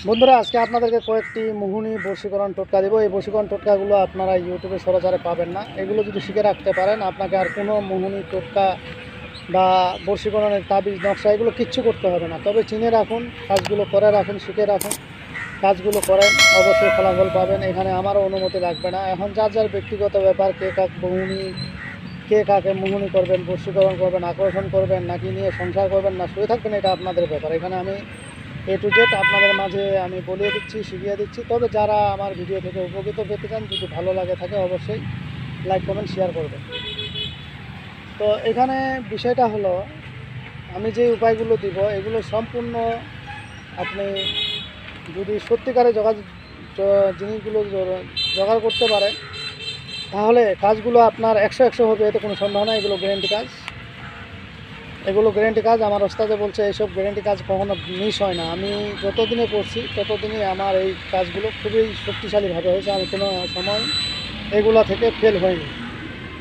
বন্ধুরা, আজকে আপনাদেরকে কয়েকটি মোহনী বশীকরণ টোটকা দেবো। এই বশীকরণ টোটকাগুলো আপনারা ইউটিউবে সরাসরি পাবেন না। এগুলো যদি শিখে রাখতে পারেন, আপনাকে আর কোনো মোহনী টোটকা বা বশীকরণের তাবিজ নকশা এগুলো কিচ্ছু করতে হবে না। তবে চিনে রাখুন, কাজগুলো করে রাখুন, শিখে রাখুন, কাজগুলো করেন, অবশ্যই ফলাফল পাবেন। এখানে আমারও অনুমতি লাগবে না। এখন যার যার ব্যক্তিগত ব্যাপার, কে কাকে মোহনী করবেন, বশীকরণ করবেন, আকর্ষণ করবেন, নাকি নিয়ে সংসার করবেন, না শুয়ে থাকবেন, এটা আপনাদের ব্যাপার। এখানে আমি A to Z আপনাদের মাঝে আমি বলিয়ে দিচ্ছি, শিখিয়ে দিচ্ছি। তবে যারা আমার ভিডিও থেকে উপকৃত পেতে চান, যদি ভালো লাগে থাকে, অবশ্যই লাইক কমেন্ট শেয়ার করবেন। তো এখানে বিষয়টা হলো, আমি যে উপায়গুলো দিব এগুলো সম্পূর্ণ আপনি যদি সত্যিকারে জিনিসগুলো জোগাড় করতে পারেন, তাহলে কাজগুলো আপনার 100 হবে, এতে কোনো সন্দেহ নাই। এগুলো গ্যারেন্টি কাজ, আমার ওস্তাদে বলছে এইসব গ্যারেন্টি কাজ কখনো মিস হয় না। আমি যতদিনে করছি ততদিনই আমার এই কাজগুলো খুবই শক্তিশালীভাবে হয়েছে। আমি কোনো সময় এগুলো থেকে ফেল হয়নি।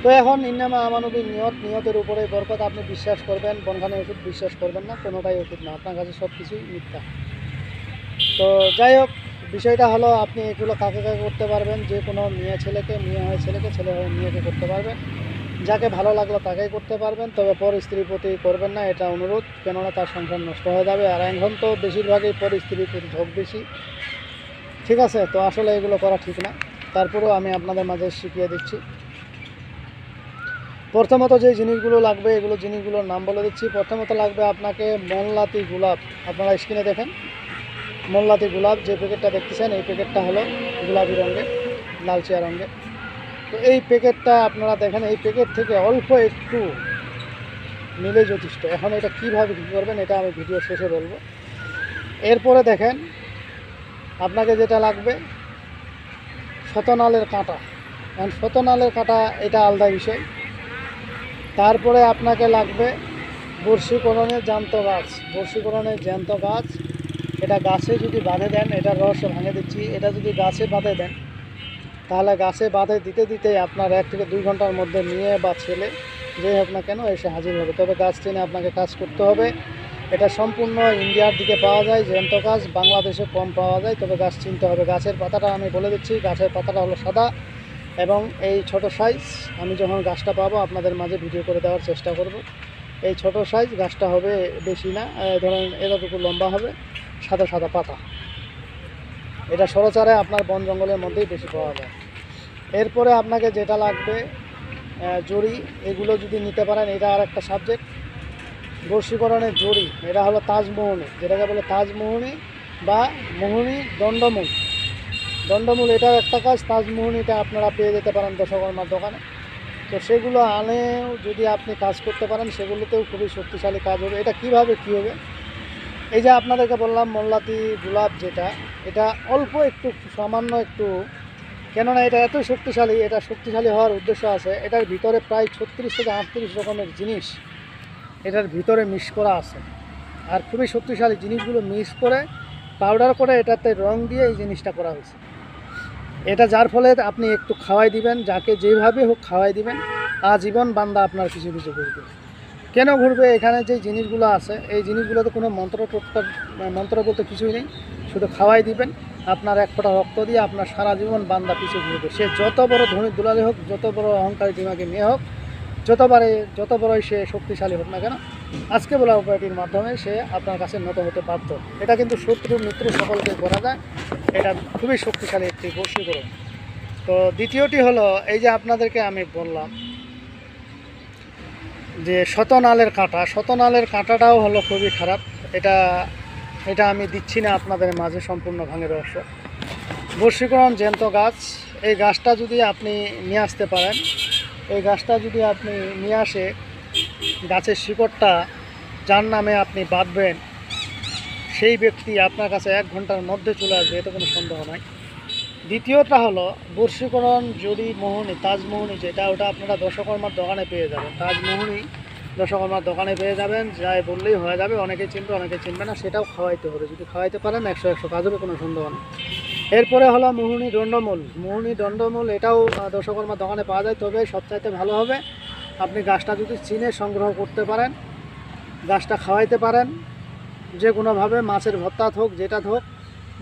তো এখন ইন্নামা আমানবী নিয়তের উপরে বরকত। আপনি বিশ্বাস করবেন, বনখানে ওষুধ বিশ্বাস করবেন না, কোনোটাই ওষুধ না, আপনার কাছে সব কিছুই মিথ্যা। তো যাই হোক, বিষয়টা হলো আপনি এগুলো কাকে করতে পারবেন, যে কোনো মেয়ে হয় ছেলেকে, ছেলে হয়ে মেয়েকে করতে পারবেন। যাকে ভালো লাগলো তাকেই করতে পারবেন, তবে পর স্ত্রীর প্রতি করবেন না, এটা অনুরোধ। কেননা তার সংসার নষ্ট হয়ে যাবে। আর এখন তো বেশিরভাগই পর স্ত্রীর প্রতি ঝোঁক বেশি, ঠিক আছে? তো আসলে এগুলো করা ঠিক না। তারপরেও আমি আপনাদের মাঝে শিখিয়ে দিচ্ছি। প্রথমত যে জিনিসগুলো লাগবে, জিনিসগুলোর নাম বলে দিচ্ছি। প্রথমত লাগবে আপনাকে মোমলাতি গোলাপ। আপনারা স্ক্রিনে দেখেন, মোমলাতি গোলাপ যে প্যাকেটটা দেখতেছেন, এই প্যাকেটটা হলো গোলাপি রঙের, লালচিয়া রঙের। তো এই প্যাকেটটা আপনারা দেখেন, এই প্যাকেট থেকে অল্প একটু নিলে যথেষ্ট। এখন এটা কীভাবে কী করবেন, এটা আমি ভিডিও শেষে বলবো। এরপরে দেখেন, আপনাকে যেটা লাগবে শতনালের কাঁটা। কারণ শতনালের কাঁটা এটা আলাদা বিষয়। তারপরে আপনাকে লাগবে বর্ষীকরণের জ্যান্ত গাছ। এটা গাছে যদি বাঁধে দেন, এটা রহস্য ভাঙে দিচ্ছি, এটা যদি গাছে বাঁধে দেন, তাহলে গাছে বাঁধে দিতে দিতে আপনার 1 থেকে 2 ঘন্টার মধ্যে মেয়ে বা ছেলে যে হোক না কেন এসে হাজির হবে। তবে গাছ চেনে আপনাকে কাজ করতে হবে। এটা সম্পূর্ণ ইন্ডিয়ার দিকে পাওয়া যায় জ্যান্ত গাছ, বাংলাদেশে কম পাওয়া যায়। তবে গাছ চিনতে হবে। গাছের পাতাটা আমি বলে দিচ্ছি, গাছের পাতাটা হলো সাদা এবং এই ছোট সাইজ। আমি যখন গাছটা পাবো আপনাদের মাঝে ভিডিও করে দেওয়ার চেষ্টা করব। এই ছোট সাইজ গাছটা হবে, বেশি না, ধরেন এতটুকু লম্বা হবে, সাদা সাদা পাতা। এটা সরচারে আপনার বন জঙ্গলের মধ্যেই বেশি পাওয়া যায়। এরপরে আপনাকে যেটা লাগবে জড়ি। এগুলো যদি নিতে পারেন, এটা আর একটা সাবজেক্ট। বশীকরণের জড়ি, এটা হলো তাজমোহনী, যেটাকে বলে তাজমোহনী বা মোহনী দণ্ডমূল, এটাও একটা কাজ। তাজমোহনীটা আপনারা পেয়ে যেতে পারেন দশকর্মার দোকানে। তো সেগুলো আনেও যদি আপনি কাজ করতে পারেন, সেগুলোতেও খুবই শক্তিশালী কাজ হবে। এটা কিভাবে কী হবে, এই যে আপনাদেরকে বললাম মোমলাতি গোলাপ, যেটা এটা অল্প একটু, সামান্য একটু, কেননা এটা এত শক্তিশালী। এটা শক্তিশালী হওয়ার উদ্দেশ্য আছে, এটার ভিতরে প্রায় 36 থেকে 38 রকমের জিনিস এটার ভিতরে মিক্স করা আছে। আর খুবই শক্তিশালী জিনিসগুলো মিক্স করে পাউডার করে এটাতে রং দিয়ে এই জিনিসটা করা হয়েছে। এটা যার ফলে আপনি একটু খাওয়াই দিবেন, যাকে যেভাবে হোক খাওয়াই দিবেন, আজীবন বান্দা আপনার কিছু কিছু ঘুরবে। কেন ঘুরবে? এখানে যে জিনিসগুলো আছে, এই জিনিসগুলোতে কোনো মন্ত্র বলতে কিছুই নেই। শুধু খাওয়াই দিবেন, আপনার 1 ফোঁটা রক্ত দিয়ে আপনার সারা জীবন বান্দা পিছু ঘুরবে। সে যত বড় ধনী দুলালি হোক, যত বড় অহংকারী দিমাগে মেয়ে হোক, যত বড়ই সে শক্তিশালী হোক না কেন, আজকে বলা উপায়টির মাধ্যমে সে আপনার কাছে নত হতে বাধ্য। এটা কিন্তু শত্রু মিত্র সকলকে করা যায়। এটা খুবই শক্তিশালী একটি বশীকরণ। তো দ্বিতীয়টি হলো, এই যে আপনাদেরকে আমি বললাম যে শতনালের কাঁটাটাও হলো খুবই খারাপ। এটা আমি দিচ্ছি না আপনাদের মাঝে, সম্পূর্ণ ভাঙে রহস্য। বশীকরণ জ্যান্ত গাছ, এই গাছটা যদি আপনি নিয়ে আসতে পারেন, এই গাছটা যদি আপনি নিয়ে আসে, গাছের শিকড়টা যার নামে আপনি বাঁধবেন, সেই ব্যক্তি আপনার কাছে 1 ঘন্টার মধ্যে চলে আসবে, এতে কোনো সন্দেহ নাই। দ্বিতীয়টা হলো বশীকরণ জড়ি মোহনী, তাজমোহনী, যেটা ওটা আপনারা দশকর্মার দোকানে পেয়ে যাবেন। তাজমোহনী দশকর্মার দোকানে পেয়ে যাবেন, যাই বললেই হয়ে যাবে। অনেকে চিনবে, অনেকে চিনবে না, সেটাও খাওয়াইতে হবে। যদি খাওয়াইতে পারেন 100 কাজ হবে, কোনো সন্দেহ নেই। এরপরে হলো মোহনী দণ্ডমূল, এটাও দশকর্মার দোকানে পাওয়া যায়। তবে সবচাইতে ভালো হবে আপনি গাছটা যদি চিনে সংগ্রহ করতে পারেন, গাছটা খাওয়াইতে পারেন যে কোনোভাবে, মাছের ভর্তা হোক, যেটা হোক,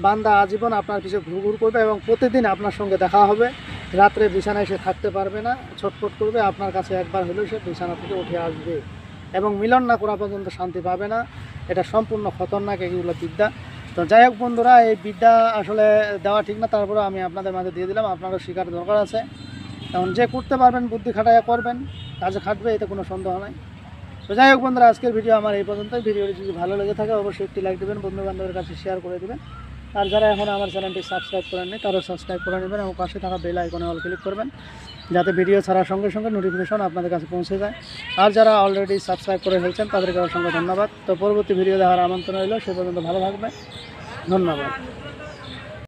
বান্দা আজীবন আপনার পিছে ঘুরঘুর করবে এবং প্রতিদিন আপনার সঙ্গে দেখা হবে। রাত্রে বিছানায় সে থাকতে পারবে না, ছটফট করবে, আপনার কাছে একবার হলেও সে বিছানা থেকে উঠে আসবে এবং মিলন না করা পর্যন্ত শান্তি পাবে না। এটা সম্পূর্ণ খতরনাক এগুলো বিদ্যা। তো যাই হোক বন্ধুরা, এই বিদ্যা আসলে দেওয়া ঠিক না, তারপরে আমি আপনাদের মাঝে দিয়ে দিলাম, আপনারও শেখার দরকার আছে। এখন যে করতে পারবেন বুদ্ধি খাটাইয়া করবেন, কাজে খাটবে, এতে কোনো সন্দেহ নাই। তো যাই হোক বন্ধুরা, আজকের ভিডিও আমার এই পর্যন্তই। ভিডিওটি যদি ভালো লেগে থাকে অবশ্যই একটি লাইক দেবেন, বন্ধু বান্ধবের কাছে শেয়ার করে দেবেন। আর যারা এখন আমার চ্যানেলটি সাবস্ক্রাইব করেননি তারাও সাবস্ক্রাইব করে নেবেন এবং পাশে থাকা বেল আইকনে অল ক্লিক করবেন, যাতে ভিডিও ছাড়ার সঙ্গে সঙ্গে নোটিফিকেশন আপনাদের কাছে পৌঁছে যায়। আর যারা অলরেডি সাবস্ক্রাইব করে ফেলছেন তাদেরকে অসংখ্য ধন্যবাদ। তো পরবর্তী ভিডিও দেখার আমন্ত্রণ রইল। সে পর্যন্ত ভালো থাকবেন, ধন্যবাদ।